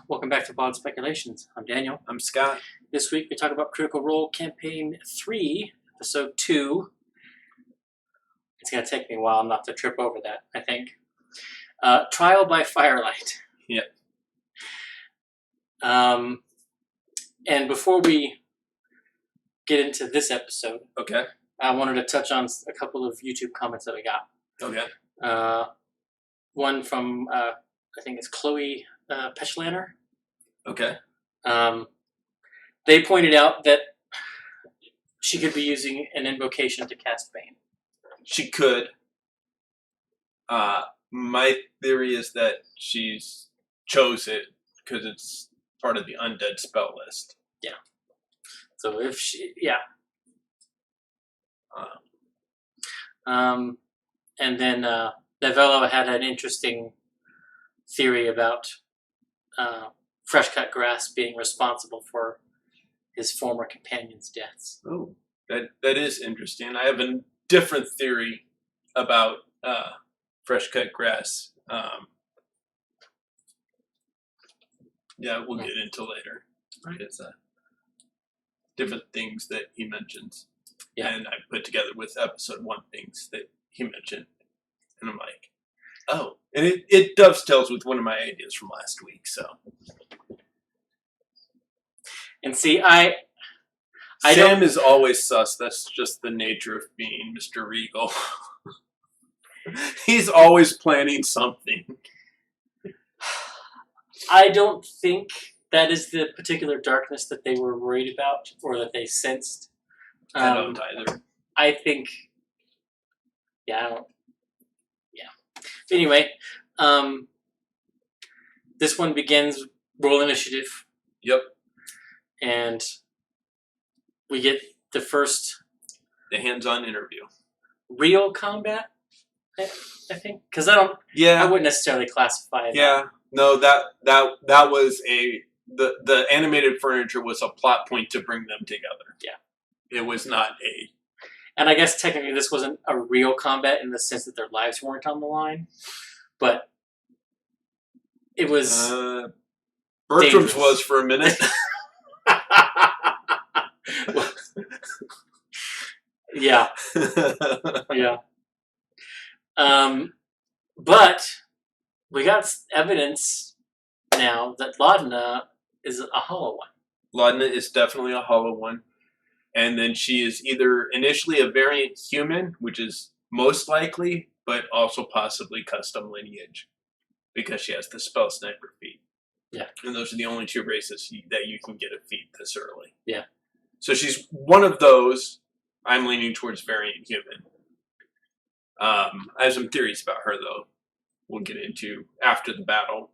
welcome back to Wild Speculations. I'm Daniel. I'm Scott. This week we talk about Critical Role Campaign 3, Episode 2. It's going to take me a while not to trip over that, I think. Trial by Firelight. Yep. And before we get into this episode, Okay. I wanted to touch on a couple of YouTube comments that we got. Okay. One from, I think it's Chloe Petchlaner. Okay. They pointed out that she could be using an invocation to cast Bane. She could. My theory is that she's chose it because it's part of the undead spell list. Yeah. So if she, yeah. And then Novello had an interesting theory about fresh cut grass being responsible for his former companion's deaths. Oh, that is interesting. I have a different theory about fresh cut grass. Yeah, we'll get into later. Right. It's different things that he mentions. Yeah. And I put together with episode 1 things that he mentioned. And I'm like, oh. And it dovetails with one of my ideas from last week, so. And see, I Sam is always sus. That's just the nature of being Mr. Regal. He's always planning something. I don't think that is the particular darkness that they were worried about or that they sensed. I don't either. I think, yeah, I don't, yeah. Anyway, this one begins roll initiative. Yep. And we get the first The hands-on interview. real combat, I think, because I wouldn't necessarily classify that. Yeah. No, that was the animated furniture was a plot point to bring them together. Yeah. It was not a. And I guess technically this wasn't a real combat in the sense that their lives weren't on the line, but it was. Bertram's dangerous. was for a minute. Yeah. Yeah. But we got evidence now that Laudna is a hollow one. Laudna is definitely a hollow one. And then she is either initially a variant human, which is most likely, but also possibly custom lineage. Because she has the spell sniper feat. Yeah. And those are the only 2 races that you can get a feat this early. Yeah. So she's one of those. I'm leaning towards variant human. I have some theories about her, though. We'll get into after the battle.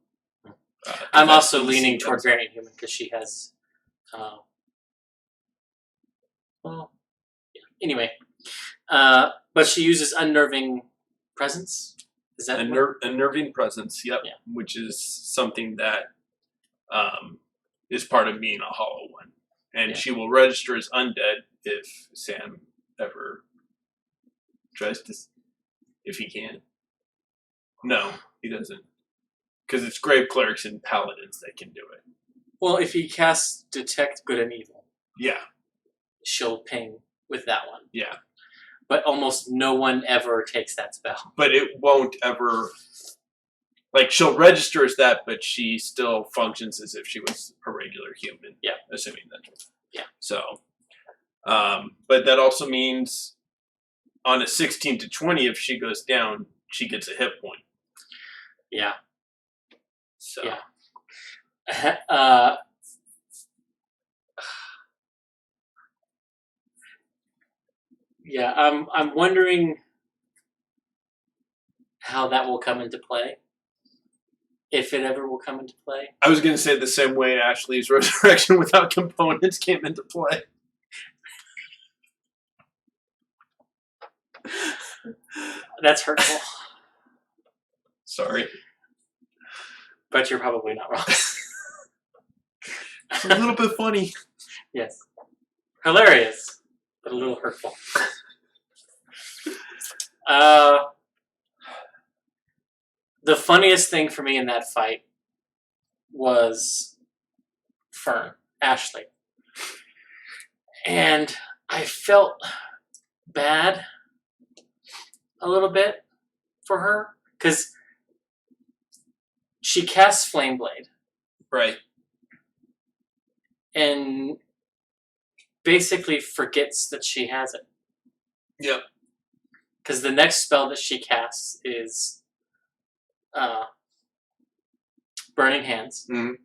I'm also leaning toward variant human because she has. Well, yeah. Anyway, but she uses unnerving presence. Is that unnerving presence? Yep. Yeah. Which is something that is part of being a hollow one, and she will register as undead if Sam ever tries to, if he can. No, he doesn't, because it's grave clerics and paladins that can do it. Well, if he casts detect good and evil, yeah, she'll ping with that one. Yeah, but almost no one ever takes that spell. But it won't ever. Like, she'll register as that, but she still functions as if she was a regular human. Yeah. Assuming that. Yeah. So, but that also means on a 16 to 20, if she goes down, she gets a hit point. Yeah. So. Yeah. Yeah, I'm wondering how that will come into play. If it ever will come into play. I was going to say the same way Ashley's resurrection without components came into play. That's hurtful. Sorry. But you're probably not wrong. It's a little bit funny. Yes. Hilarious, but a little hurtful. The funniest thing for me in that fight was Ashley. And I felt bad a little bit for her because she casts Flame Blade. Right. And basically forgets that she has it. Yep. Because the next spell that she casts is Burning Hands. Mm-hmm.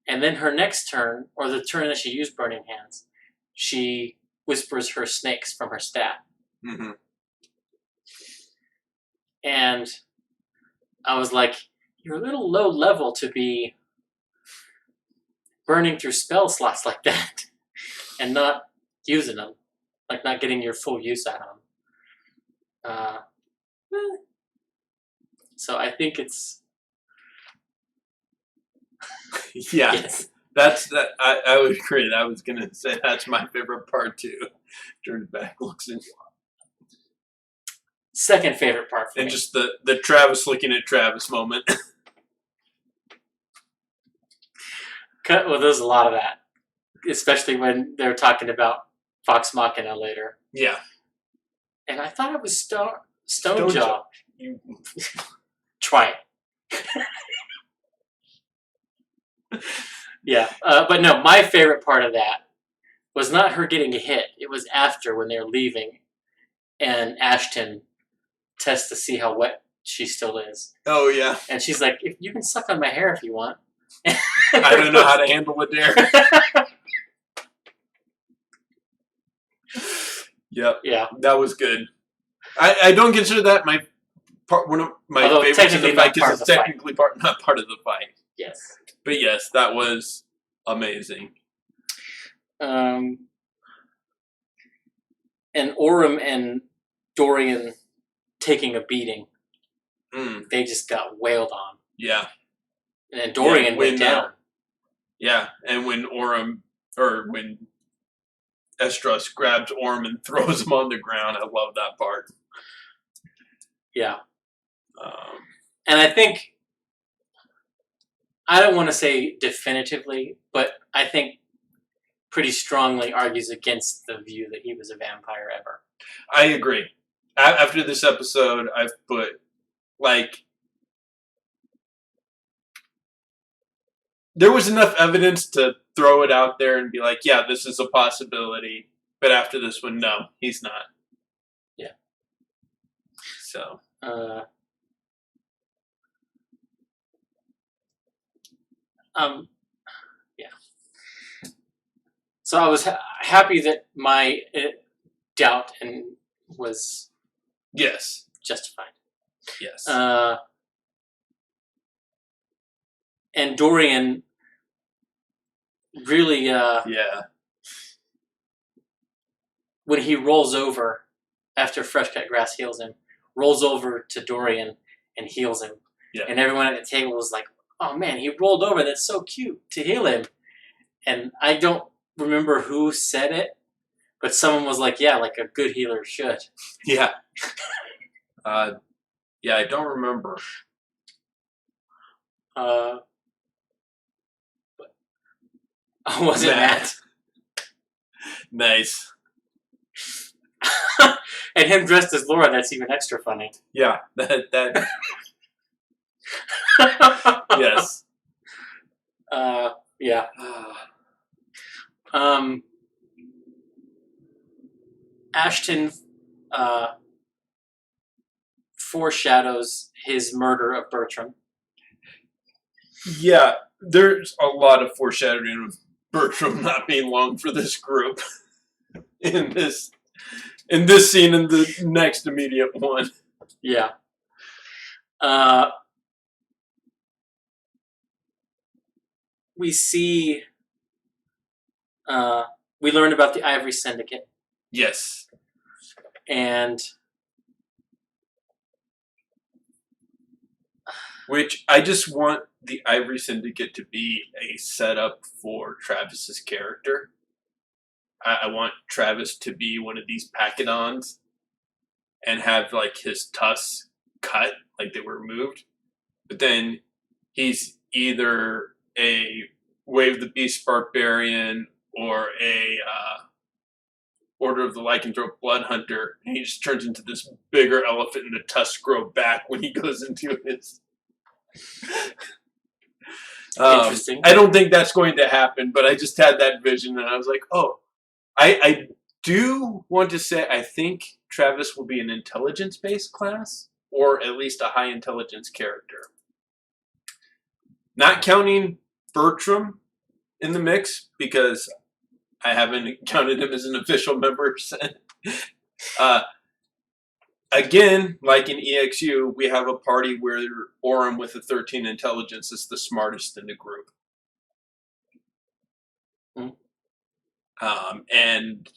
And then her next turn, or the turn that she used Burning Hands, she whispers her snakes from her staff. Mm-hmm. And I was like, you're a little low level to be burning through spell slots like that and not using them, like not getting your full use out of them. So I think it's yeah. yes. That's that. I would agree. I was gonna say that's my favorite part too. Turns back, looks in. Second favorite part for and me. Just the Travis looking at Travis moment. Well, there's a lot of that, especially when they're talking about Talks Machnia later. Yeah. And I thought it was Stonejaw. You Try it. Yeah, but no, my favorite part of that was not her getting a hit. It was after when they were leaving, and Ashton tests to see how wet she still is. Oh yeah. And she's like, "If you can suck on my hair if you want." I don't know how to handle it there. Yep. Yeah. That was good. I don't consider that my part. One of my Although favorites of the fight because it's technically not part of the fight. Yes. But yes, that was amazing. And Orym and Dorian taking a beating. They just got wailed on. Yeah. And then Dorian went down. Yeah, and when when Estros grabs Orym and throws him on the ground, I love that part. Yeah. And I think, I don't want to say definitively, but I think pretty strongly argues against the view that he was a vampire ever. I agree. After this episode, I've put, like, there was enough evidence to throw it out there and be like, yeah, this is a possibility. But after this one, no, he's not. Yeah. So. Yeah. So I was happy that my doubt was justified. Yes. And Dorian really, yeah. when he rolls over after Fresh Cut Grass heals him, rolls over to Dorian and heals him. Yeah. And everyone at the table was like, oh man, he rolled over. That's so cute to heal him. And I don't remember who said it, but someone was like, yeah, like a good healer should. Yeah. Yeah, I don't remember. Was it Matt? Nice. And him dressed as Laura, that's even extra funny. Yeah, that. Yes. Yeah. Ashton foreshadows his murder of Bertram. Yeah, there's a lot of foreshadowing of Bertram not being long for this group in this scene and the next immediate one. Yeah. We see. We learn about the Ivory Syndicate. Yes. And. Which I just want the Ivory Syndicate to be a setup for Travis's character. I want Travis to be one of these Pachyderms and have like his tusks cut, like they were removed. But then he's either a Wave the Beast Barbarian or a Order of the Lycanthrope Blood Hunter, and he just turns into this bigger elephant and the tusks grow back when he goes into his... Interesting. I don't think that's going to happen, but I just had that vision and I was like, oh. I do want to say I think Travis will be an intelligence-based class, or at least a high intelligence character. Not counting Bertram in the mix, because I haven't counted him as an official member. Again, like in EXU, we have a party where Orem with a 13 intelligence is the smartest in the group. And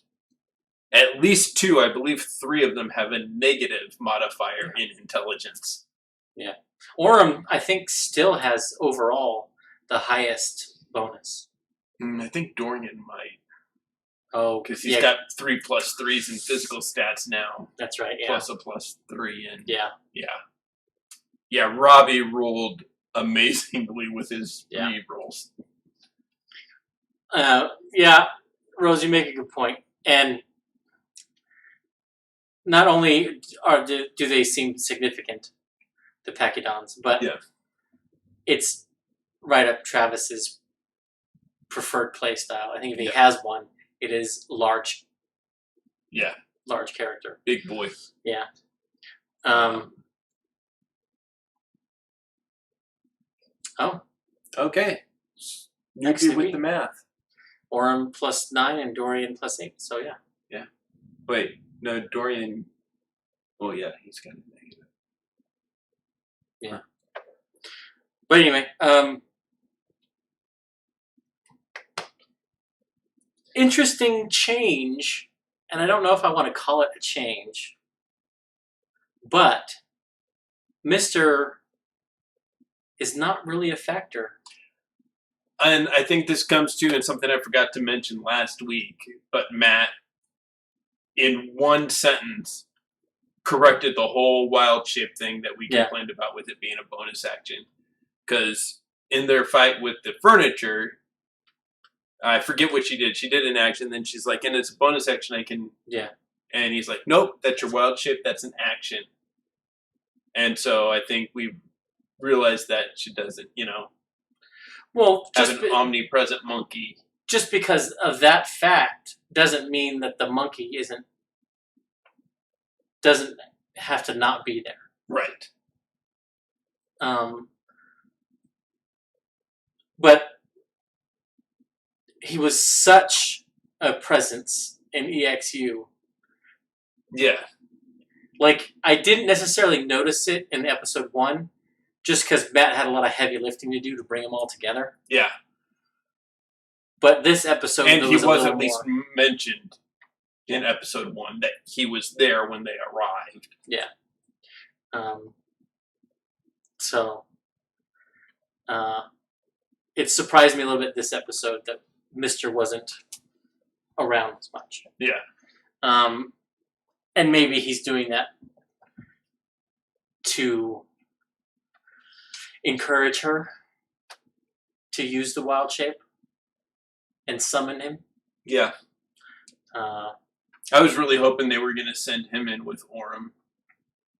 at least 2, I believe 3 of them have a negative modifier in intelligence. Yeah. Orem, I think, still has overall the highest bonus. I think Dorian might. Oh, because he's got 3+3s in physical stats now. That's right. Yeah. Plus a +3, and yeah. Robbie rolled amazingly with his re-rolls. Yeah, Rose, you make a good point. And not only do they seem significant, the Pachyodons, but it's right up Travis's preferred play style. I think if he has one, it is large. Yeah. Large character. Big boy. Yeah. Oh. Okay. Next You with the math. Orem +9 and Dorian +8. So yeah. Yeah. Wait. No, Dorian. Oh yeah, he's got a negative. Yeah. But anyway, interesting change, and I don't know if I want to call it a change, but Mr. is not really a factor. And I think this comes to, and something I forgot to mention last week, but Matt, in one sentence, corrected the whole wild shape thing that we complained about with it being a bonus action. Because in their fight with the furniture, I forget what she did. She did an action, then she's like, and it's a bonus action, I can... Yeah. And he's like, nope, that's your wild shape, that's an action. And so I think we realized that she doesn't, well, have an omnipresent monkey. Just because of that fact doesn't mean that the monkey doesn't have to not be there. Right. But he was such a presence in EXU. Yeah. Like, I didn't necessarily notice it in episode 1, just because Matt had a lot of heavy lifting to do to bring them all together. Yeah. But this episode, and he was at least mentioned in episode 1 that he was there when they arrived. Yeah. It surprised me a little bit this episode that Mr. wasn't around as much. Yeah. And maybe he's doing that to encourage her to use the wild shape and summon him. Yeah. I was really hoping they were going to send him in with Orem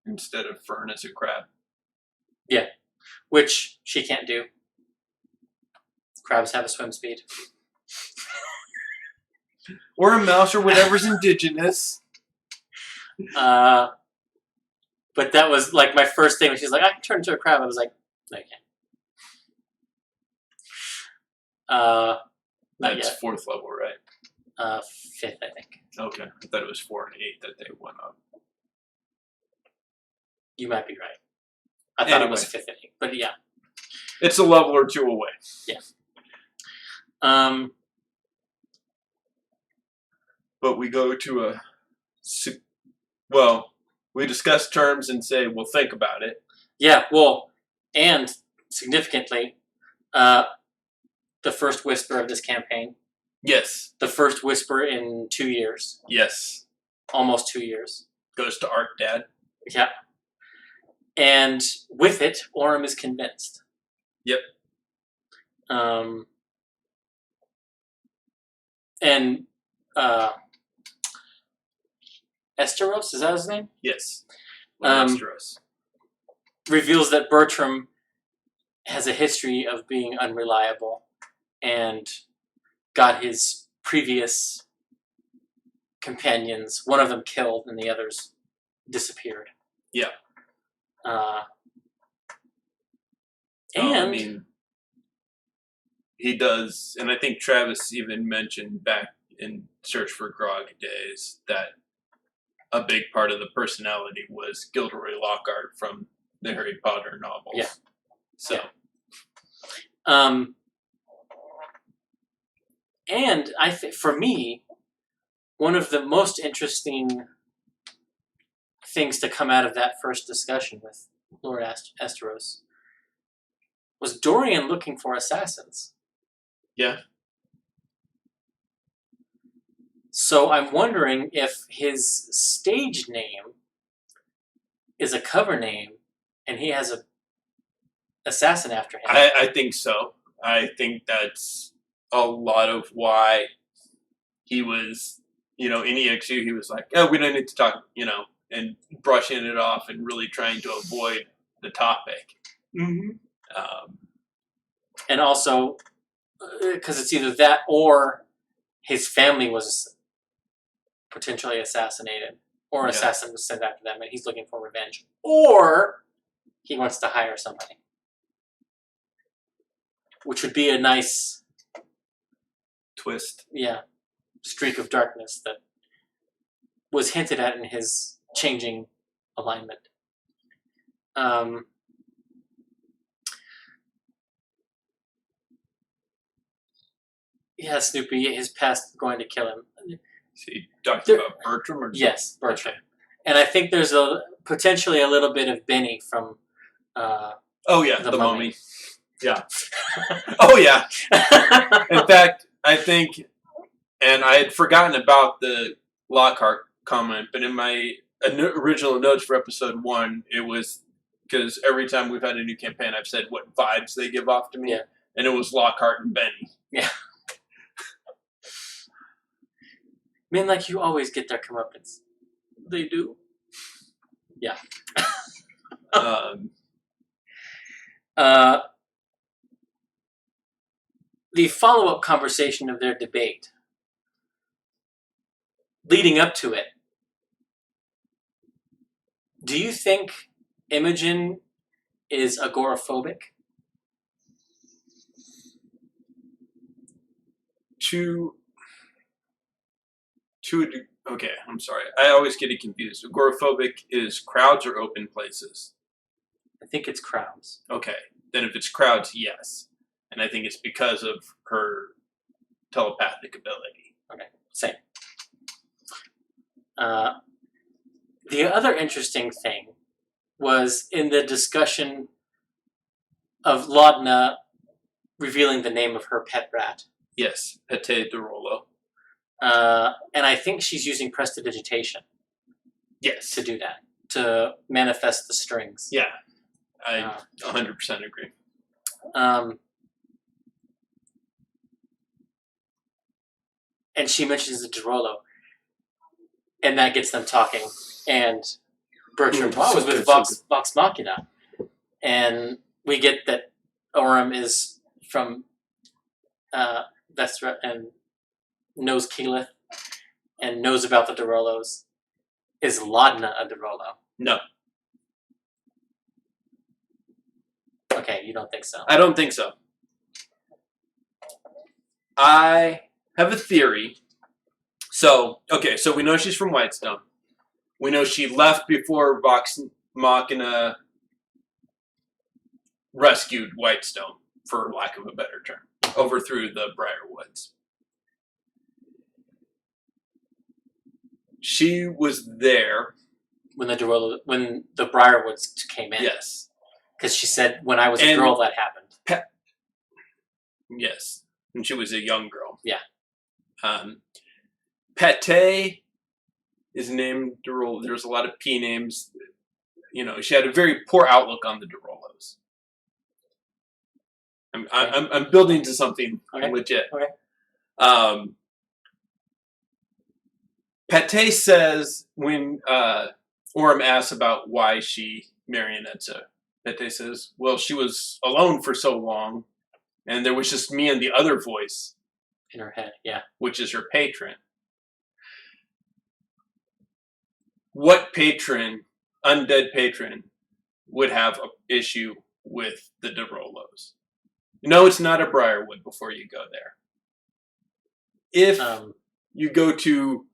instead of Fern as a crab. Yeah. Which she can't do. Crabs have a swim speed. Or a mouse or whatever's indigenous. But that was like my first thing when she's like, I can turn into a crab. I was like, no, you can't. That's 4th level, right? 5th, I think. Okay. I thought it was 4 and 8 that they went up. You might be right. I thought it was 5th and 8th, but yeah. It's a level or 2 away. Yeah. But we go to we discuss terms and say, we'll think about it. Yeah, well, and significantly, the first whisper of this campaign. Yes. The first whisper in 2 years. Yes. Almost 2 years. Goes to Art Dad. Yeah. And with it, Orem is convinced. Yep. And Esteros, is that his name? Yes. Um, Westeros. Reveals that Bertram has a history of being unreliable and got his previous companions, one of them killed and the others disappeared. Yeah. And I mean, he does, and I think Travis even mentioned back in Search for Grog days that a big part of the personality was Gilderoy Lockhart from the Harry Potter novels. Yeah. So. Yeah. And for me, one of the most interesting things to come out of that first discussion with Lord Esteros was Dorian looking for assassins. Yeah. So I'm wondering if his stage name is a cover name and he has a assassin after him. I think so. I think that's a lot of why he was, in EXU, he was like, oh, we don't need to talk, and brushing it off and really trying to avoid the topic. Mm-hmm. And also, because it's either that or his family was potentially assassinated, or assassin was sent after them and he's looking for revenge, or he wants to hire somebody, which would be a nice twist. Yeah, streak of darkness that was hinted at in his changing alignment. Yeah, Snoopy, his past going to kill him. He talked about Bertram or something? Yes, Bertram. Okay. And I think there's potentially a little bit of Benny from the Mummy. Yeah. Oh yeah. In fact, I think, and I had forgotten about the Lockhart comment, but in my original notes for episode 1, it was because every time we've had a new campaign, I've said what vibes they give off to me, and it was Lockhart and Benny. Yeah. Men like you always get their comeuppance. They do. Yeah. The follow-up conversation of their debate, leading up to it, do you think Imogen is agoraphobic? Okay, I'm sorry. I always get it confused. Agoraphobic is crowds or open places? I think it's crowds. Okay, then if it's crowds, yes. And I think it's because of her telepathic ability. Okay, same. The other interesting thing was in the discussion of Laudna revealing the name of her pet rat. Yes, Pete de Rollo. And I think she's using prestidigitation. Yes. To do that. To manifest the strings. Yeah. I 100% agree. And she mentions the de Rollo. And that gets them talking. And Bertram was with Vox Machina. And we get that Orem is from Vestra and knows Keyleth and knows about the de Rollos. Is Laudna a de Rollo? No. Okay, you don't think so? I don't think so. I have a theory. So we know she's from Whitestone. We know she left before Vox Machina rescued Whitestone, for lack of a better term, overthrew the Briarwoods. She was there when the Briarwoods came in. Yes, because she said when I was a girl that happened. Yes, and she was a young girl. Yeah. Pate is named de Rollo. There's a lot of P names. She had a very poor outlook on the de Rollos. I'm building to something legit. Okay. Pate says when Orm asks about why she marionetta, Pate says, well, she was alone for so long, and there was just me and the other voice in her head, yeah. Which is her patron. What patron, undead patron, would have an issue with the Derolos? No, it's not a Briarwood before you go there. If you go to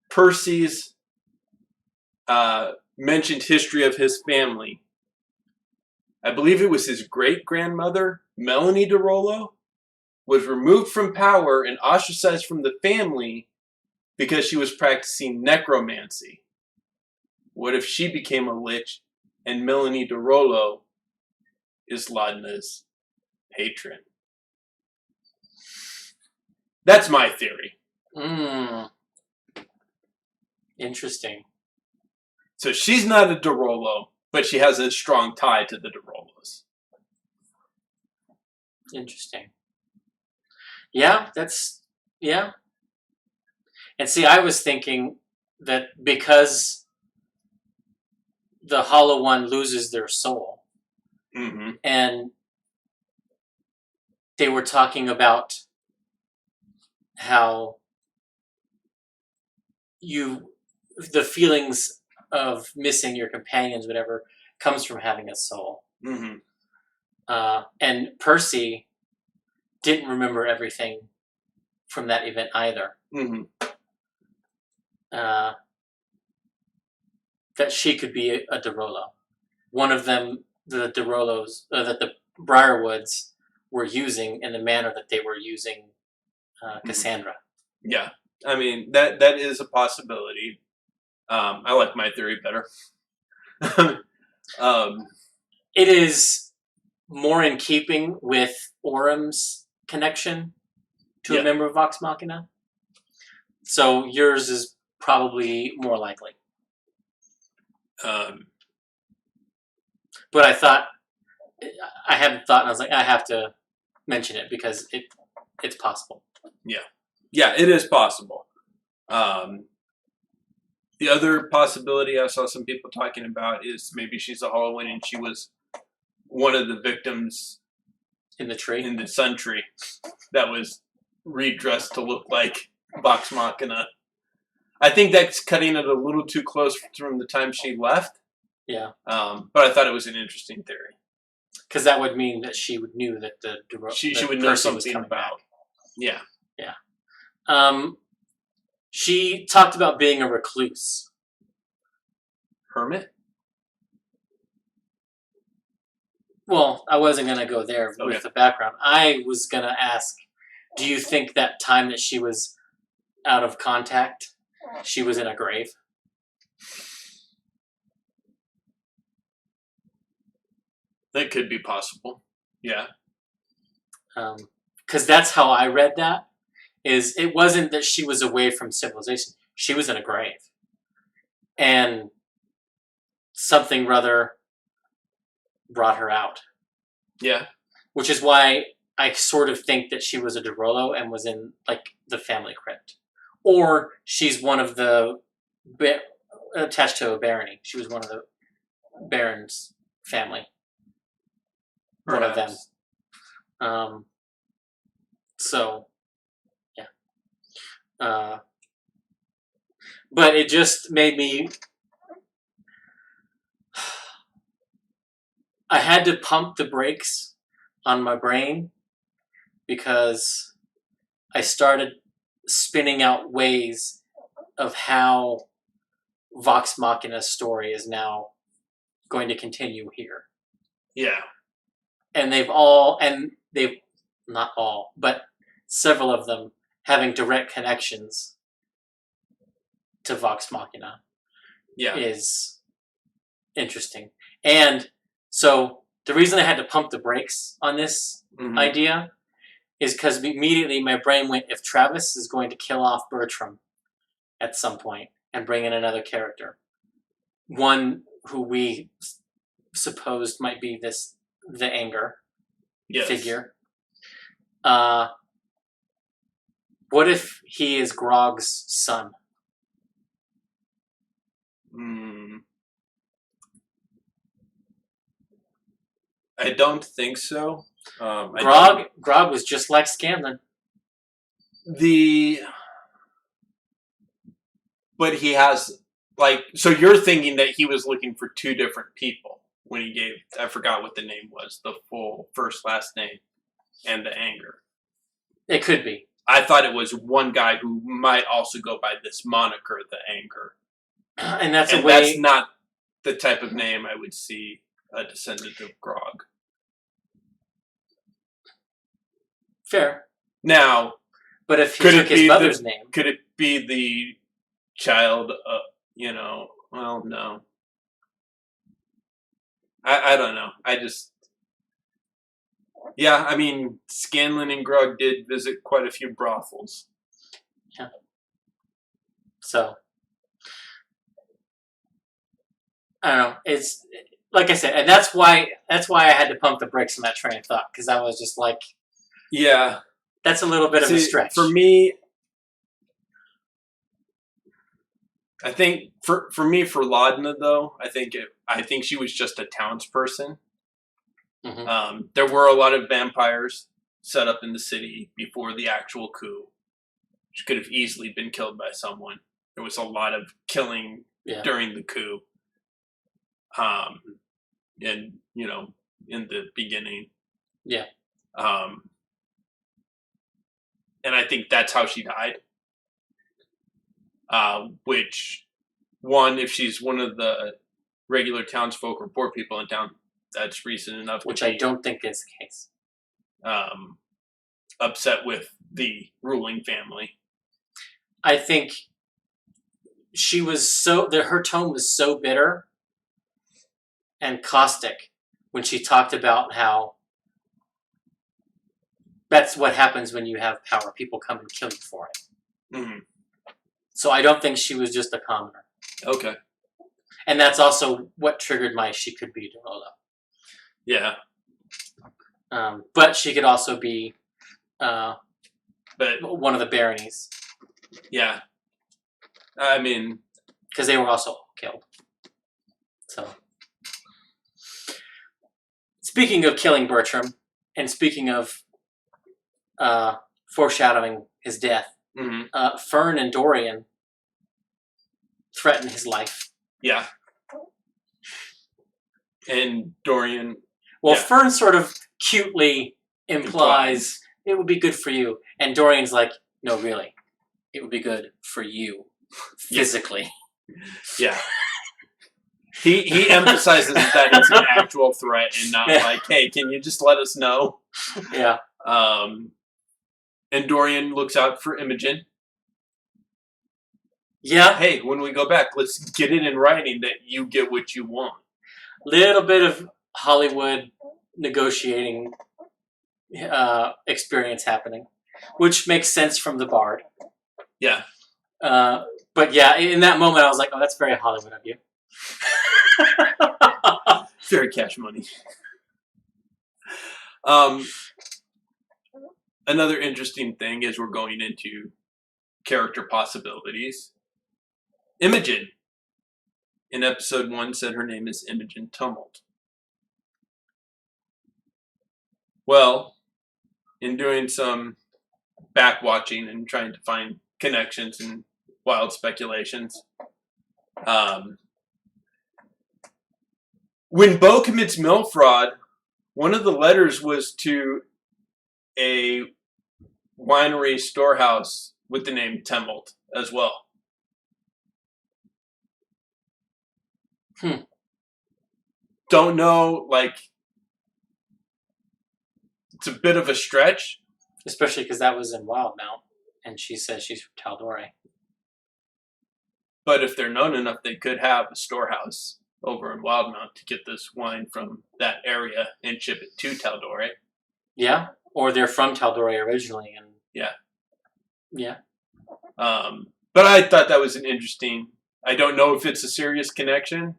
Percy's mentioned history of his family, I believe it was his great-grandmother, Melanie Derolo, was removed from power and ostracized from the family because she was practicing necromancy. What if she became a lich and Melanie Derolo is Laudna's patron? That's my theory. Interesting. So she's not a Derolo, but she has a strong tie to the Derolos. Interesting. Yeah, yeah. And see, I was thinking that because the Hollow One loses their soul, and they were talking about how the feelings of missing your companions, whatever, comes from having a soul. And Percy didn't remember everything from that event either. That she could be a Derolo. One of them, the Derolos, that the Briarwoods were using in the manner that they were using Cassandra. Yeah. I mean, that is a possibility. I like my theory better. It is more in keeping with Orm's connection to a member of Vox Machina. So yours is probably more likely. But I hadn't thought, and I was like, I have to mention it because it's possible. Yeah, it is possible. The other possibility I saw some people talking about is maybe she's a Hollow One and she was one of the victims in the tree, in the sun tree, that was redressed to look like Vox Machina. I think that's cutting it a little too close from the time she left. Yeah. But I thought it was an interesting theory. Because that would mean that she knew that she would know something about. Back. Yeah. Yeah. She talked about being a recluse. Hermit? Well, I wasn't going to go there with the background. I was going to ask, do you think that time that she was out of contact, she was in a grave? That could be possible. Yeah. Because that's how I read that. Is it wasn't that she was away from civilization. She was in a grave. And something rather brought her out. Yeah. Which is why I sort of think that she was a Derolo and was in, like, the family crypt. Or she's one of the... attached to a barony. She was one of the Baron's family. Perhaps. One of them. So... but it just made me... I had to pump the brakes on my brain because I started spinning out ways of how Vox Machina's story is now going to continue here. Yeah. And not all, but several of them having direct connections to Vox Machina is interesting. And so the reason I had to pump the brakes on this idea is because immediately my brain went, if Travis is going to kill off Bertram at some point and bring in another character, one who we supposed might be the anger, Yes. figure. What if he is Grog's son? I don't think so. Grog was just like Scanlan. But he has, like, so you're thinking that he was looking for two different people when he gave, I forgot what the name was, the full first, last name, and the anger. It could be. I thought it was one guy who might also go by this moniker, the anger. And that's not the type of name I would see a descendant of Grog. Fair. Now, but if he took his mother's name, could it be the child? Well, no. I don't know. Yeah, I mean, Scanlan and Grog did visit quite a few brothels. Yeah. So, I don't know. It's like I said, and that's why I had to pump the brakes on that train of thought, because I was just like, yeah, that's a little bit of a stretch for me. I think for Laudna though, I think she was just a townsperson. Mm-hmm. There were a lot of vampires set up in the city before the actual coup, which could have easily been killed by someone. There was a lot of killing during the coup. And in the beginning. Yeah. And I think that's how she died. Which, if she's one of the regular townsfolk or poor people in town, that's reason enough. Which I don't think is the case. Upset with the ruling family. I think she was her tone was so bitter and caustic when she talked about how that's what happens when you have power. People come and kill you for it. Mm-hmm. So I don't think she was just a commoner. Okay. And that's also what triggered my she could be Dorolo. Yeah. But she could also be one of the baronies. Yeah. I mean, because they were also killed. So, speaking of killing Bertram, and speaking of foreshadowing his death, mm-hmm. Fern and Dorian threaten his life. Yeah. And Dorian... Well, Fern sort of cutely implies it would be good for you. And Dorian's like, no, really. It would be good for you. Physically. Yeah. He emphasizes that it's an actual threat and not like, hey, can you just let us know? Yeah. And Dorian looks out for Imogen. Yeah. Hey, when we go back, let's get it in writing that you get what you want. Little bit of Hollywood negotiating experience happening, which makes sense from the Bard. Yeah. But yeah, in that moment, I was like, oh, that's very Hollywood of you. Very cash money. Another interesting thing as we're going into character possibilities. Imogen, in episode 1, said her name is Imogen Tumult. Well, in doing some back-watching and trying to find connections and wild speculations, when Beau commits mail fraud, one of the letters was to a winery storehouse with the name Tumult as well. Don't know, like, it's a bit of a stretch. Especially because that was in Wildmount, and she says she's from Tal'Dorei. But if they're known enough, they could have a storehouse over in Wildmount to get this wine from that area and ship it to Tal'Dorei. Yeah, or they're from Tal'Dorei originally, and yeah. But I thought that was an interesting. I don't know if it's a serious connection,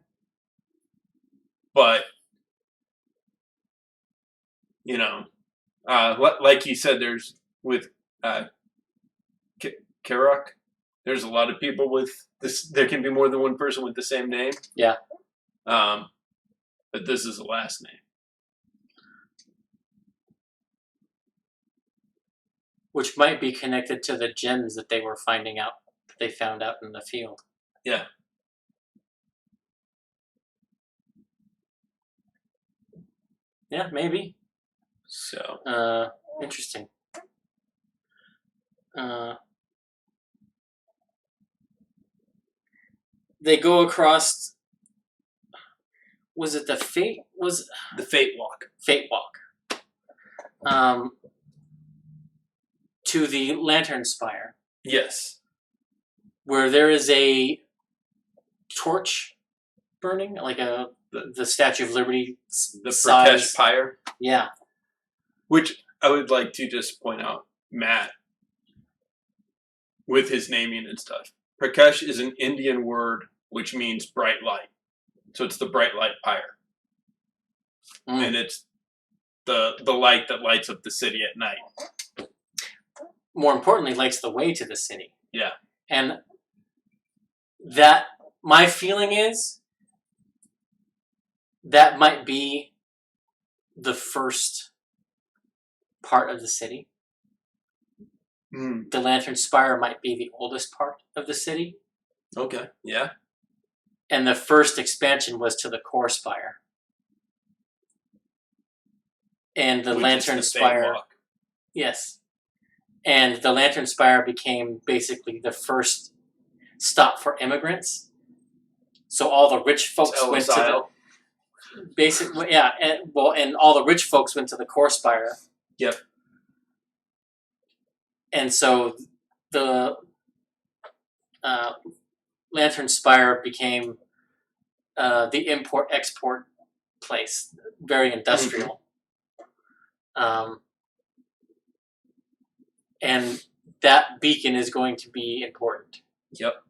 but Like he said, there's with Karok, there's a lot of people with this. There can be more than one person with the same name. Yeah. But this is the last name. Which might be connected to the gems that they were finding out, that they found out in the field. Yeah. Yeah, maybe. So. Interesting. They go across. Was it the Fate? Was the Fate Walk? Fate Walk. To the Lantern Spire. Yes. Where there is a torch burning, like the Statue of Liberty. The Prakash Pyre. Yeah. Which I would like to just point out, Matt, with his naming and stuff. Prakash is an Indian word which means bright light. So it's the bright light pyre. And it's the light that lights up the city at night. More importantly, lights the way to the city. Yeah. And that, my feeling is, that might be the first part of the city. The Lantern Spire might be the oldest part of the city. Okay, yeah. And the first expansion was to the core spire. And the Lantern Spire... Yes. And the Lantern Spire became basically the first stop for immigrants. So all the rich folks went to the... Basically, yeah. And all the rich folks went to the core spire. Yep. And so the Lantern Spire became the import-export place, very industrial. And that beacon is going to be important. Yep.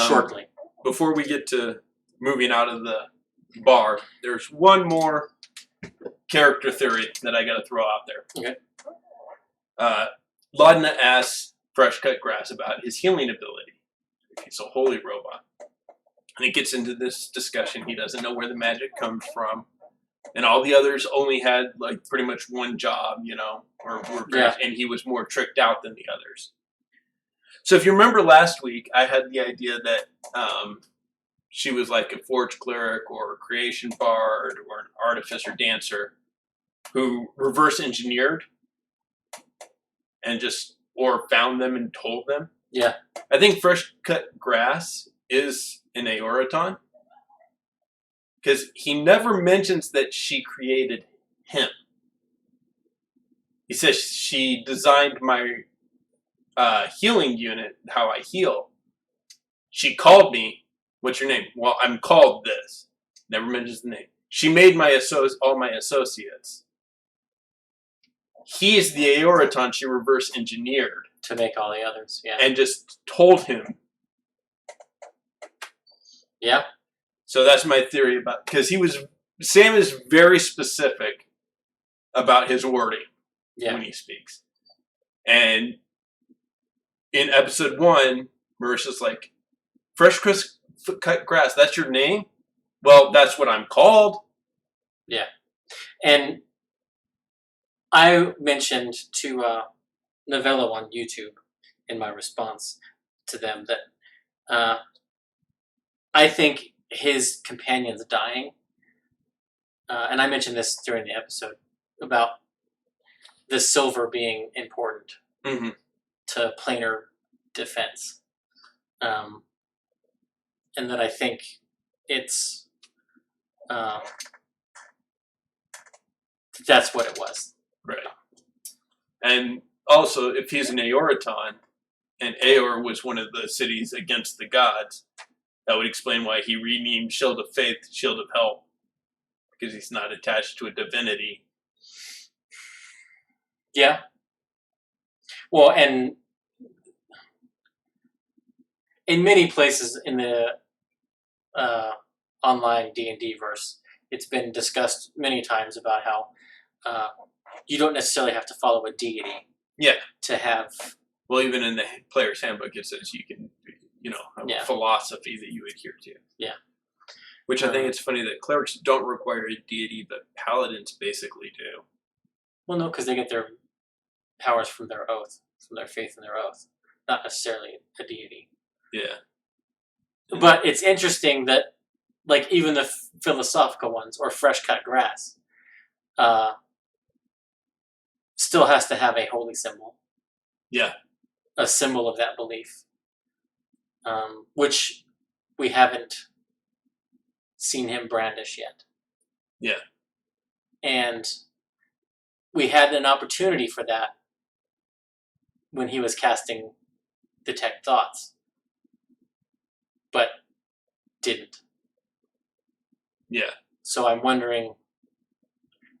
Shortly. Before we get to moving out of the bar, there's one more character theory that I got to throw out there. Okay. Laudna asks Fresh Cut Grass about his healing ability. He's a holy robot. And he gets into this discussion. He doesn't know where the magic comes from. And all the others only had like pretty much one job, you know, and he was more tricked out than the others. So if you remember last week, I had the idea that she was like a forge cleric or a creation bard or an artificer dancer who reverse engineered and or found them and told them. Yeah. I think Fresh Cut Grass is an Aeroton. Because he never mentions that she created him. He says she designed my healing unit, how I heal. She called me, what's your name? Well, I'm called this. Never mentions the name. She made all my associates. He is the Aeroton she reverse engineered. To make all the others, yeah. And just told him. Yeah. So that's my theory about, because Sam is very specific about his wording when he speaks. And in episode 1, Marissa's like, Fresh Cut Grass, that's your name? Well, that's what I'm called. Yeah. And I mentioned to Novello on YouTube in my response to them that I think his companion's dying. And I mentioned this during the episode about the silver being important to planar defense. And that I think it's that's what it was. Right. And also, if he's an Aeroton, and Aor was one of the cities against the gods, that would explain why he renamed Shield of Faith Shield of Help. Because he's not attached to a divinity. Yeah. Well, and in many places in the online D&D verse, it's been discussed many times about how you don't necessarily have to follow a deity. Yeah. To have. Well, even in the player's handbook, it says you can, have a philosophy that you adhere to. Yeah. Which I think it's funny that clerics don't require a deity, but paladins basically do. Well, no, because they get their powers from their oath, from their faith in their oath, not necessarily a deity. Yeah. But it's interesting that, like, even the philosophical ones, or fresh cut grass, still has to have a holy symbol. Yeah. A symbol of that belief. Which we haven't seen him brandish yet. Yeah. And we had an opportunity for that when he was casting Detect Thoughts, but didn't. Yeah. So I'm wondering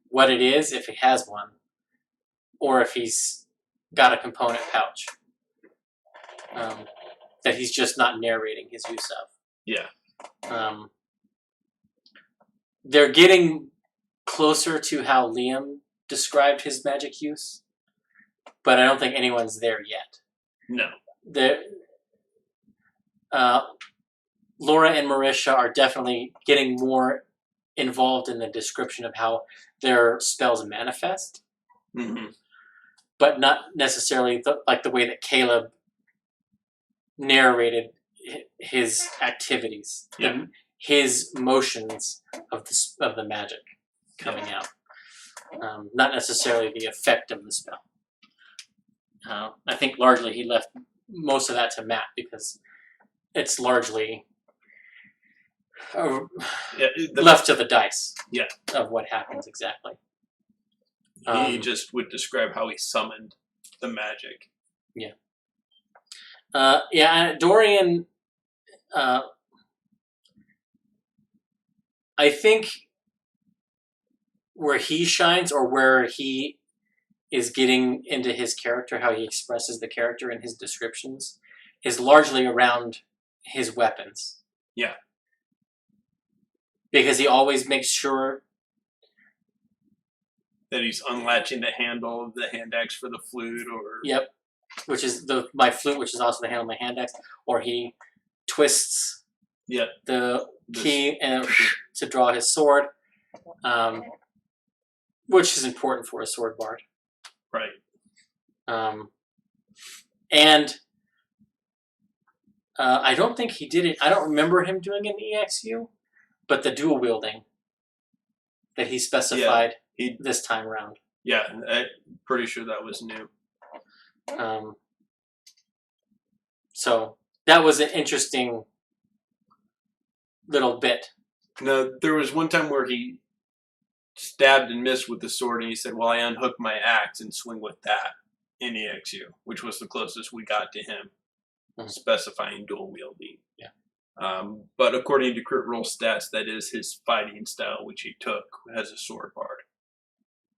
what it is, if he has one, or if he's got a component pouch that he's just not narrating his use of. Yeah. They're getting closer to how Liam described his magic use, but I don't think anyone's there yet. No. Laura and Marisha are definitely getting more involved in the description of how their spells manifest, but not necessarily like the way that Caleb narrated his activities, his motions of the magic coming out, not necessarily the effect of the spell. I think largely he left most of that to Matt because it's largely left to the dice of what happens exactly. He just would describe how he summoned the magic. Yeah. Dorian, I think where he shines, or where he is getting into his character, how he expresses the character in his descriptions, is largely around his weapons. Yeah. Because he always makes sure that he's unlatching the handle of the hand axe for the flute, or which is my flute, which is also the handle of my hand axe, or he twists the key to draw his sword, which is important for a sword bard. Right. And I don't think he did it. I don't remember him doing an EXU, but the dual wielding that he specified this time around. Yeah, I'm pretty sure that was new. So that was an interesting little bit. No, there was one time where he stabbed and missed with the sword, and he said, well, I unhook my axe and swing with that in EXU, which was the closest we got to him specifying dual wielding. Yeah. But according to Crit Roll Stats, that is his fighting style, which he took as a sword bard.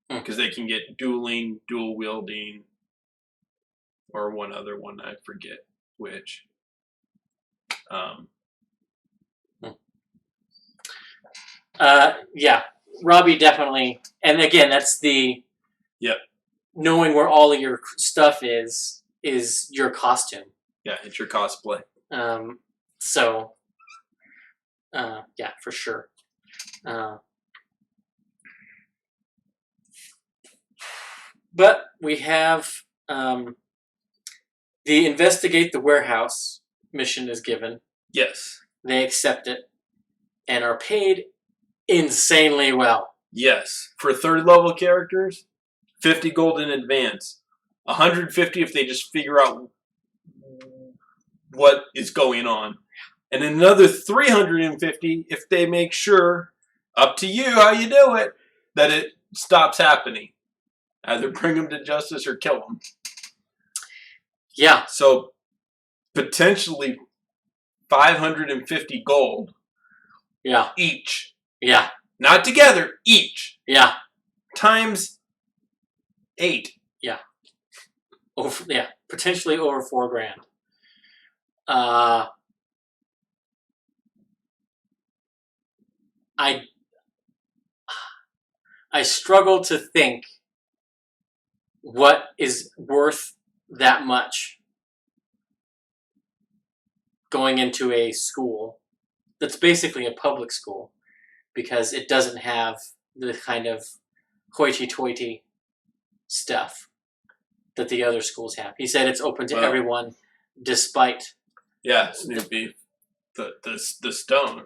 Because they can get dueling, dual wielding, or one other one, I forget which. Yeah, Robbie definitely, and again, that's the knowing where all of your stuff is your costume. Yeah, it's your cosplay. So, yeah, for sure. But we have the investigate the warehouse mission is given. Yes. They accept it and are paid insanely well. Yes. For third level characters, 50 gold in advance. 150 if they just figure out what is going on. And another 350 if they make sure, up to you how you do it, that it stops happening. Either bring them to justice or kill them. Yeah. So potentially 550 gold. Yeah. Each. Yeah. Not together, each. Yeah. Times 8. Yeah. Potentially over $4,000. I struggle to think what is worth that much going into a school that's basically a public school because it doesn't have the kind of hoity-toity stuff that the other schools have. He said it's open to everyone despite... Yeah, it'd be the stone.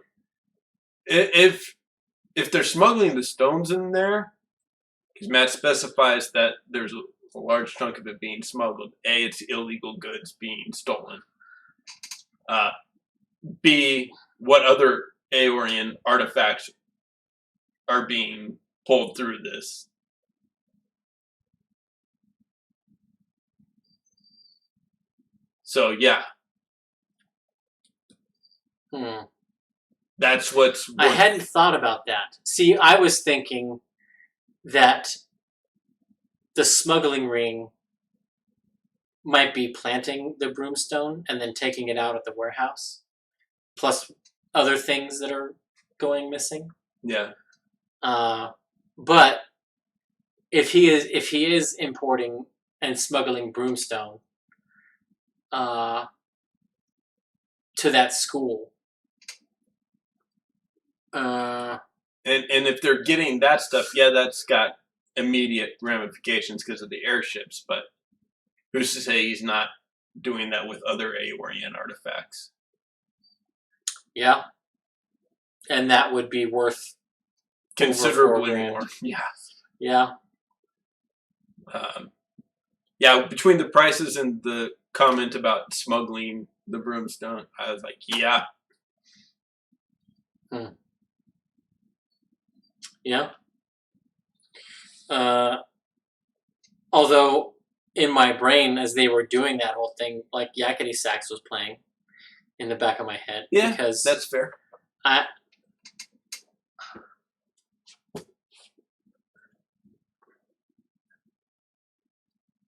If they're smuggling the stones in there, because Matt specifies that there's a large chunk of it being smuggled. A, it's illegal goods being stolen. B, what other Aeorian artifacts are being pulled through this? So yeah. That's what's... I hadn't thought about that. See, I was thinking that the smuggling ring might be planting the broomstone and then taking it out at the warehouse, plus other things that are going missing. Yeah. But if he is importing and smuggling broomstone to that school, and if they're getting that stuff, yeah, that's got immediate ramifications because of the airships. But who's to say he's not doing that with other Aeorian artifacts? Yeah, and that would be worth considerably more. Yeah. Yeah. Yeah, between the prices and the comment about smuggling the broomstone, I was like, yeah. Yeah. Although, in my brain, as they were doing that whole thing, like Yakety Sax was playing in the back of my head. Yeah, because that's fair.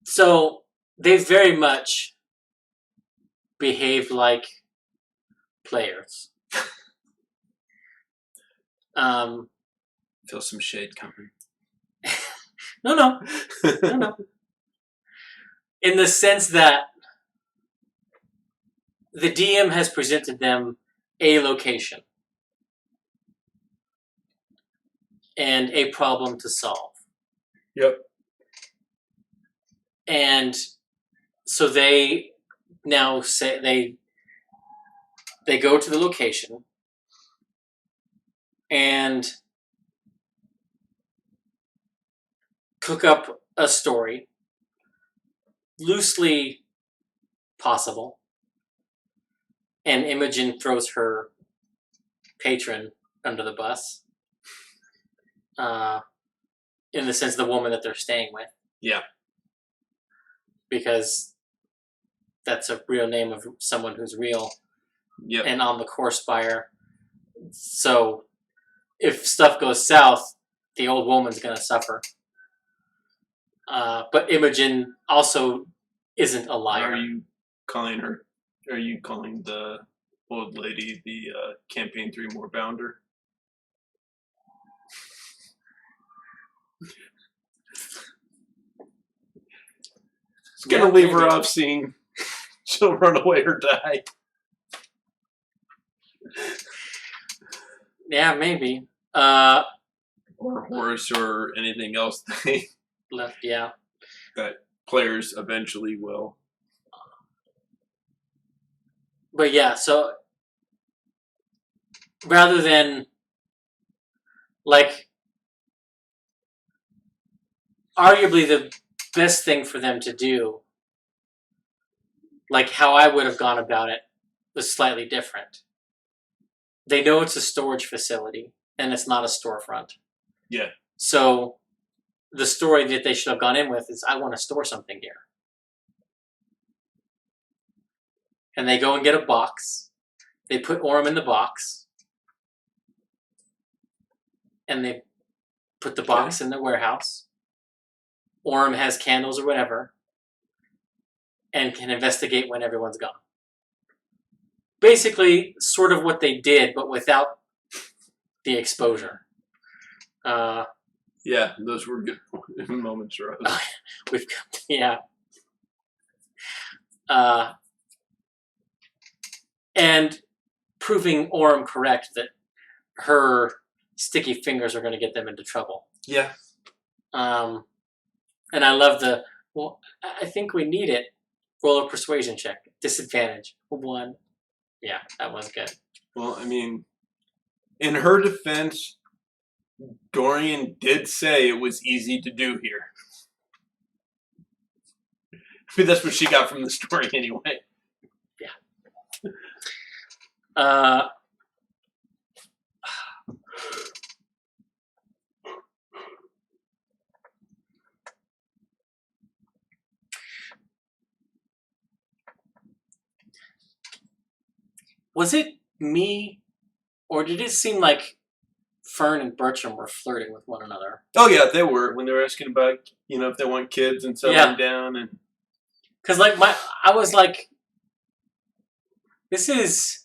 So they very much behaved like players. Feel some shade coming. No. In the sense that the DM has presented them a location and a problem to solve. Yep. And so they now say they go to the location and cook up a story, loosely possible, and Imogen throws her patron under the bus, in the sense of the woman that they're staying with. Yeah. Because that's a real name of someone who's real. Yep. And on the course buyer. So if stuff goes south, the old woman's going to suffer. But Imogen also isn't a liar. Are you calling the old lady the Campaign 3 More Bounder? It's gonna leave her off scene. She'll run away or die. Yeah, maybe. Or horse or anything else they left, yeah. That players eventually will. But yeah, so rather than like arguably the best thing for them to do, like how I would have gone about it, was slightly different. They know it's a storage facility and it's not a storefront. Yeah. So the story that they should have gone in with is, I want to store something here. And they go and get a box. They put Orm in the box. And they put the box in the warehouse. Orm has candles or whatever. And can investigate when everyone's gone. Basically, sort of what they did, but without the exposure. Yeah, those were good moments, Rose. We've got, yeah. And proving Orem correct that her sticky fingers are going to get them into trouble. Yeah. And I love well, I think we need it. Roll a persuasion check. Disadvantage. 1. Yeah, that was good. Well, I mean, in her defense, Dorian did say it was easy to do here. I mean, that's what she got from the story anyway. Yeah. Was it me, or did it seem like Fern and Bertram were flirting with one another? Oh yeah, they were when they were asking about if they want kids and settling down and. Because I was like, this is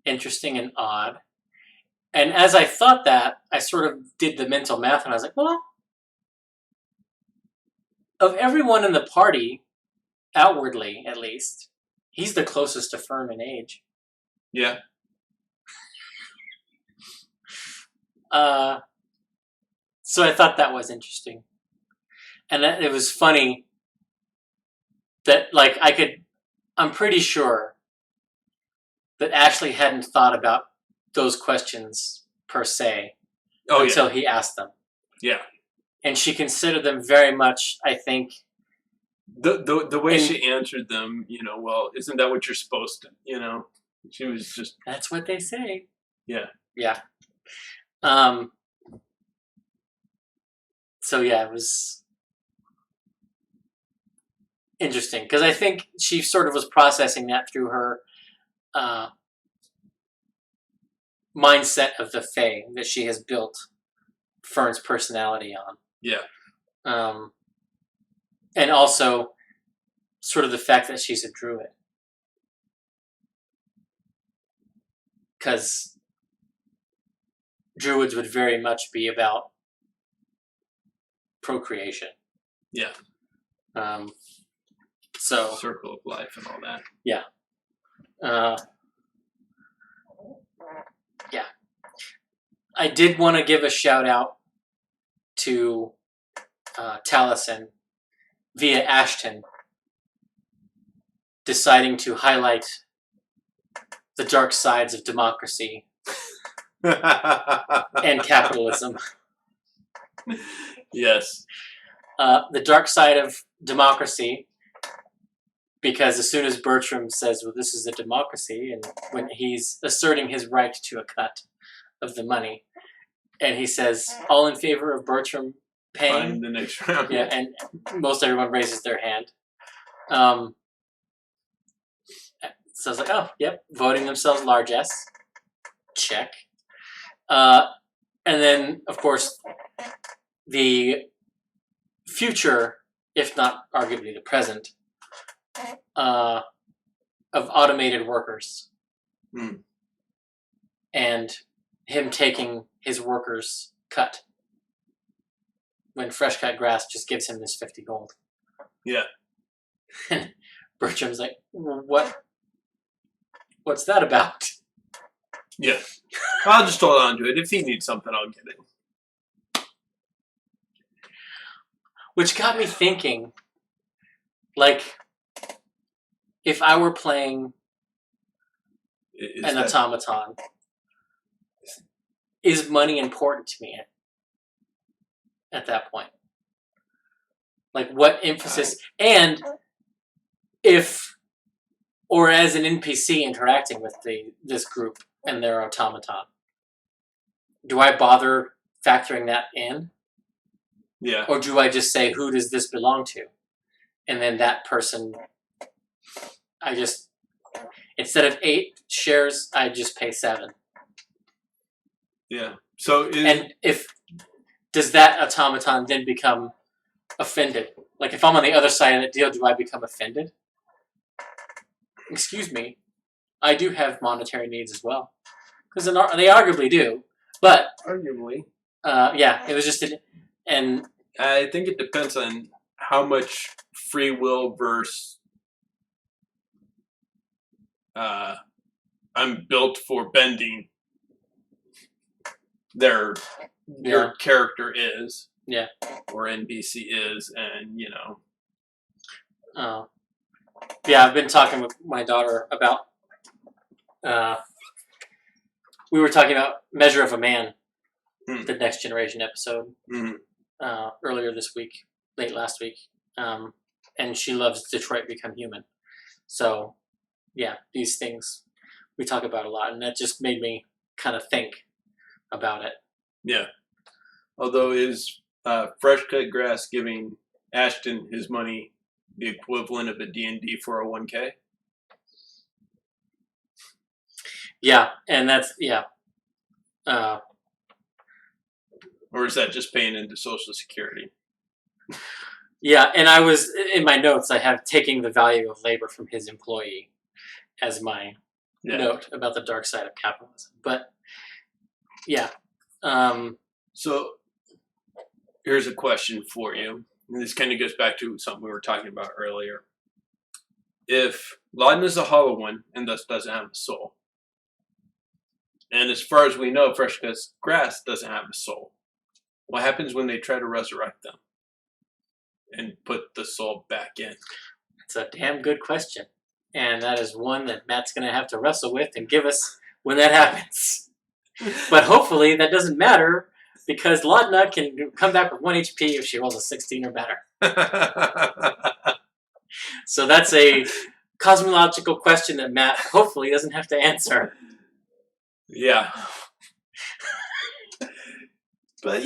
interesting and odd. And as I thought that, I sort of did the mental math, and I was like, well, of everyone in the party, outwardly at least, he's the closest to Fern in age. Yeah. So I thought that was interesting. And it was funny that, like, I'm pretty sure that Ashley hadn't thought about those questions per se until he asked them. Yeah. And she considered them very much, I think. The way she answered them, well, isn't that what you're supposed to, She was just. That's what they say. Yeah. Yeah. So yeah, it was interesting because I think she sort of was processing that through her mindset of the Fae that she has built Fern's personality on. Yeah. And also sort of the fact that she's a druid. Because druids would very much be about procreation. Yeah. So circle of life and all that. Yeah. Yeah. I did want to give a shout out to Taliesin via Ashton deciding to highlight the dark sides of democracy and capitalism. Yes. The dark side of democracy, because as soon as Bertram says, well, this is a democracy, and when he's asserting his right to a cut of the money, and he says, all in favor of Bertram paying the next round. Yeah, and most everyone raises their hand. So I was like, oh, yep, voting themselves large S. Check. And then, of course, the future, if not arguably the present, of automated workers. Mm. And him taking his workers' cut. When fresh cut grass just gives him this 50 gold. Yeah. Bertram's like, what's that about? Yeah. I'll just hold on to it. If he needs something, I'll get it. Which got me thinking, like, if I were playing an automaton, is money important to me at that point? Like, what emphasis, and if, or as an NPC interacting with this group and their automaton, do I bother factoring that in? Yeah. Or do I just say, who does this belong to? And then that person, I just, instead of 8 shares, I just pay 7. Yeah. So does that automaton then become offended? Like, if I'm on the other side of the deal, do I become offended? Excuse me, I do have monetary needs as well. Because they arguably do. But arguably. Yeah, it was just And I think it depends on how much free will versus I'm built for bending your character is. Yeah. Or NBC is, and yeah, I've been talking with my daughter about we were talking about Measure of a Man, the Next Generation episode, earlier this week, late last week. And she loves Detroit Become Human. So, yeah, these things we talk about a lot, and that just made me kind of think about it. Yeah. Although is Fresh Cut Grass giving Ashton his money the equivalent of a D&D 401k? Yeah, and that's, or is that just paying into Social Security? Yeah, and I was, in my notes, I have taking the value of labor from his employee as my note about the dark side of capitalism. But, yeah. So, here's a question for you. And this kind of goes back to something we were talking about earlier. If Laden is a hollow one and thus doesn't have a soul, and as far as we know, Fresh Cut Grass doesn't have a soul, what happens when they try to resurrect them and put the soul back in? It's a damn good question. And that is one that Matt's going to have to wrestle with and give us when that happens. But hopefully that doesn't matter, because Laudna can come back with 1 HP if she rolls a 16 or better. So that's a cosmological question that Matt hopefully doesn't have to answer. Yeah. But,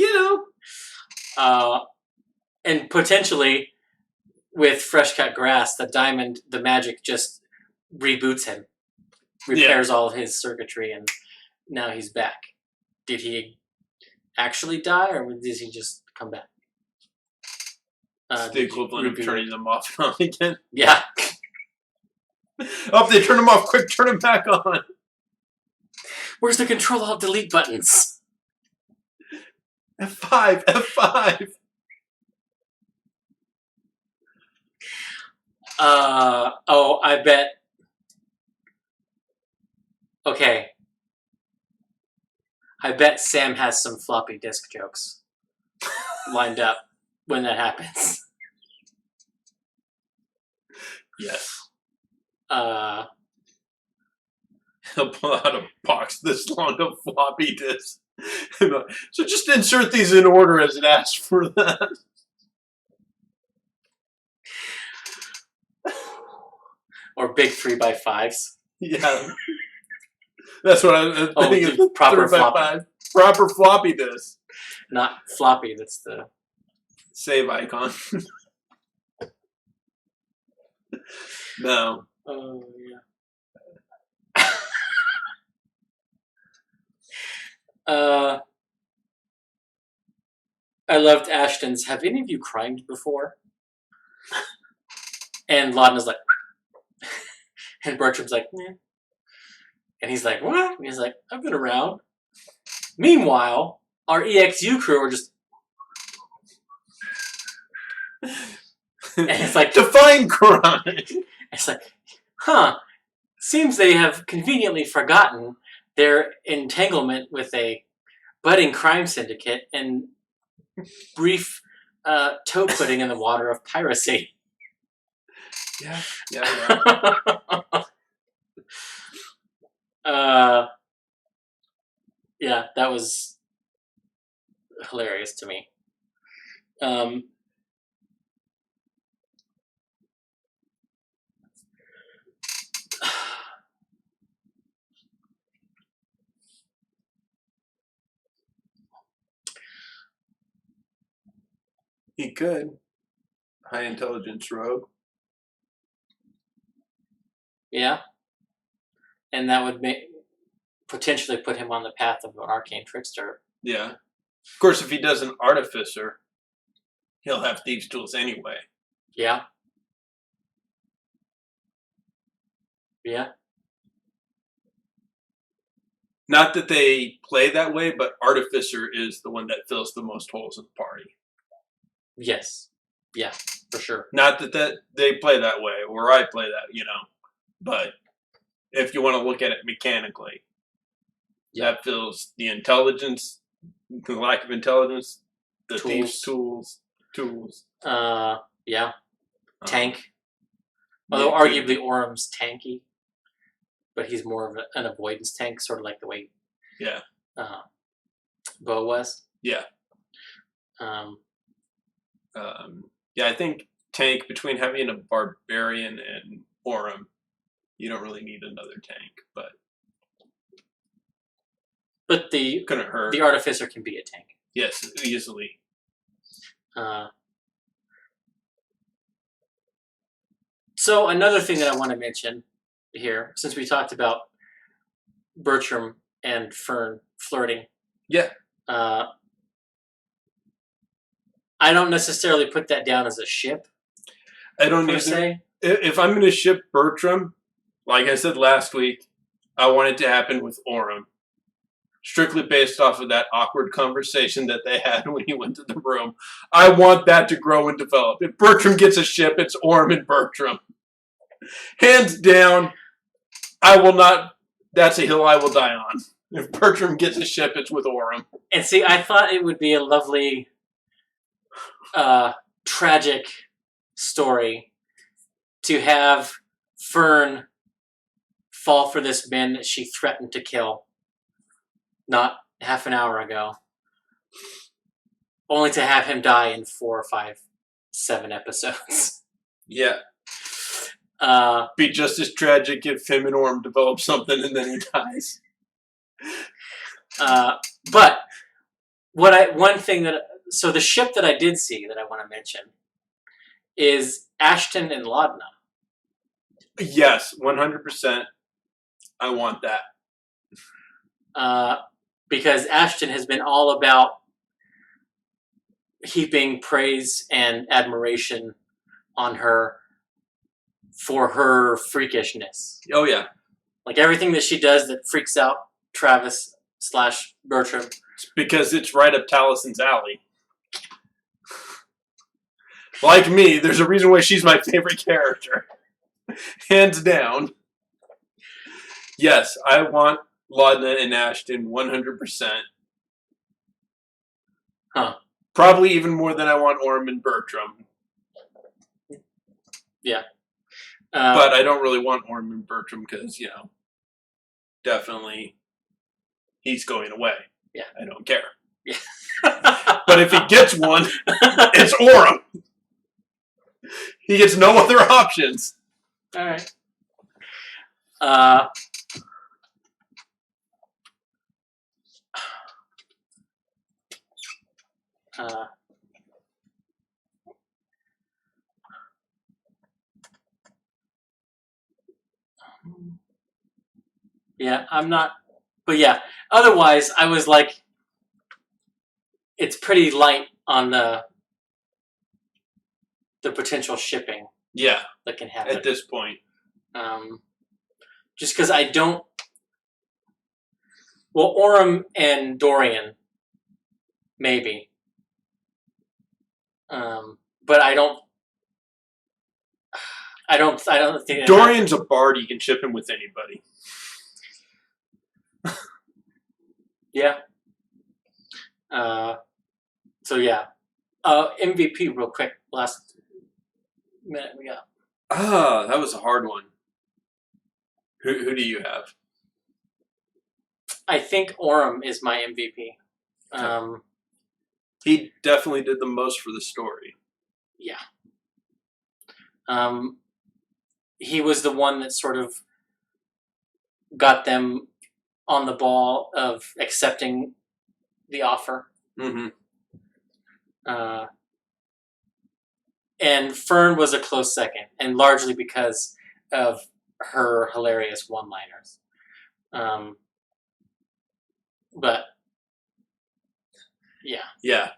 and potentially with Fresh Cut Grass, the magic just reboots him, repairs all his circuitry, and now he's back. Did he actually die, or did he just come back? It's the equivalent of turning them off and on again. Yeah. Oh, they turn them off. Quick, turn them back on. Where's the Control-Alt-Delete buttons? F5, F5. I bet. Okay. I bet Sam has some floppy disk jokes lined up when that happens. Yes. He'll pull out a box this long of floppy disks. So just insert these in order as it asks for that. Or big 3x5s. Yeah. That's what I'm thinking. Proper floppy. Proper floppy disk. Not floppy, that's the save icon. No. Oh, yeah. I loved Ashton's, have any of you crimed before? And Laudna's like, and Bertram's like, yeah. And he's like, what? And he's like, I've been around. Meanwhile, our EXU crew are just... And it's like... Define crime! It's like, seems they have conveniently forgotten their entanglement with a budding crime syndicate and brief toe-putting in the water of piracy. Yeah. Yeah, that was hilarious to me. He could. High intelligence rogue. Yeah. And that would potentially put him on the path of an arcane trickster. Yeah. Of course, if he does an artificer, he'll have thieves' tools anyway. Yeah. Yeah. Not that they play that way, but artificer is the one that fills the most holes in the party. Yes. Yeah, for sure. Not that they play that way, or I play that, but if you want to look at it mechanically, that feels the intelligence, the lack of intelligence, the thief's tools. Yeah. Tank. Although arguably Orum's tanky, but he's more of an avoidance tank, sort of like the way Bo was. Yeah. I think tank, between having a barbarian and Orum, you don't really need another tank, but the couldn't hurt. The artificer can be a tank. Yes, easily. So another thing that I want to mention here, since we talked about Bertram and Fern flirting. Yeah. I don't necessarily put that down as a ship. I don't per se. If I'm going to ship Bertram, like I said last week, I want it to happen with Orum. Strictly based off of that awkward conversation that they had when he went to the room. I want that to grow and develop. If Bertram gets a ship, it's Orum and Bertram. Hands down, I will not. That's a hill I will die on. If Bertram gets a ship, it's with Orum. And see, I thought it would be a lovely, tragic story to have Fern fall for this man that she threatened to kill not half an hour ago, only to have him die in 4 or 5, 7 episodes. Yeah. Be just as tragic if him and Orm develop something and then he dies. But so the ship that I did see that I want to mention is Ashton and Laudna. Yes, 100%. I want that. Because Ashton has been all about heaping praise and admiration on her for her freakishness. Oh, yeah. Like everything that she does that freaks out Travis / Bertram. It's because it's right up Talison's alley. Like me, there's a reason why she's my favorite character. Hands down. Yes, I want Laudna and Ashton 100%. Huh. Probably even more than I want Orm and Bertram. Yeah. But I don't really want Orm and Bertram because, definitely he's going away. Yeah. I don't care. Yeah. But if he gets one, it's Orm. He gets no other options. All right. Yeah, I'm not, but yeah. Otherwise, I was like, it's pretty light on the potential shipping. Yeah, that can happen at this point. Just because I don't. Well, Orm and Dorian, maybe. But I don't think Dorian's a bard. You can ship him with anybody. Yeah. So yeah. MVP real quick. Last minute we got. That was a hard one. Who do you have? I think Orm is my MVP. He definitely did the most for the story. Yeah. He was the one that sort of got them on the ball of accepting the offer. Mm-hmm. And Fern was a close second, and largely because of her hilarious one-liners. But yeah. Yeah.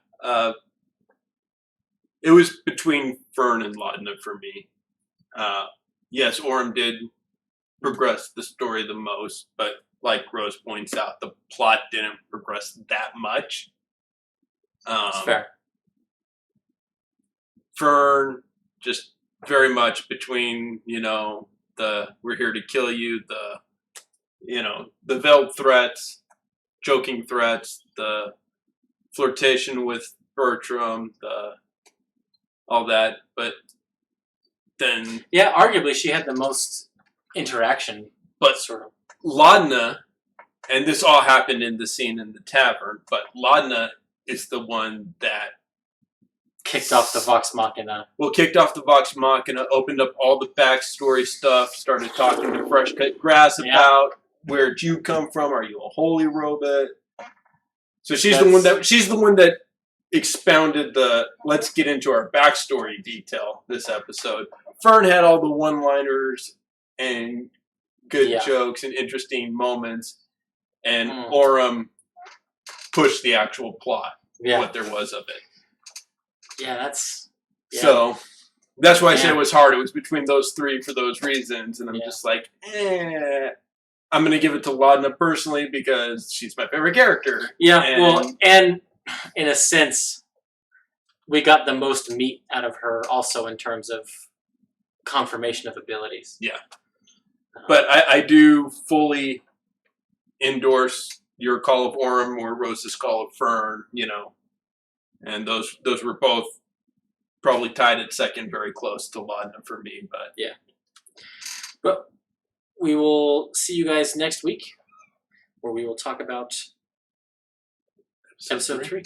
It was between Fern and Laudna for me. Yes, Orm did progress the story the most, but like Rose points out, the plot didn't progress that much. That's fair. Fern, just very much between, you know, the we're here to kill you, the, you know, the veiled threats, joking threats, the flirtation with Bertram, the all that. But then, yeah, arguably she had the most interaction. but Sort of. Laudna, and this all happened in the scene in the tavern, but Laudna is the one that kicked off the Vox Machina. Well, kicked off the Vox Machina, opened up all the backstory stuff, started talking to Fresh Cut Grass about where'd you come from? Are you a holy robot? So she's the one that expounded the let's get into our backstory detail this episode. Fern had all the one-liners and good jokes and interesting moments, and Orem pushed the actual plot, what there was of it. Yeah, that's... Yeah. So that's why I said it was hard. It was between those three for those reasons, and I'm just like, I'm going to give it to Laudna personally because she's my favorite character. Yeah, and in a sense, we got the most meat out of her also in terms of confirmation of abilities. Yeah. But I do fully endorse your call of Orem or Rose's call of Fern, you know. And those were both probably tied at second, very close to Laudna for me. But yeah. But we will see you guys next week, where we will talk about episode 3.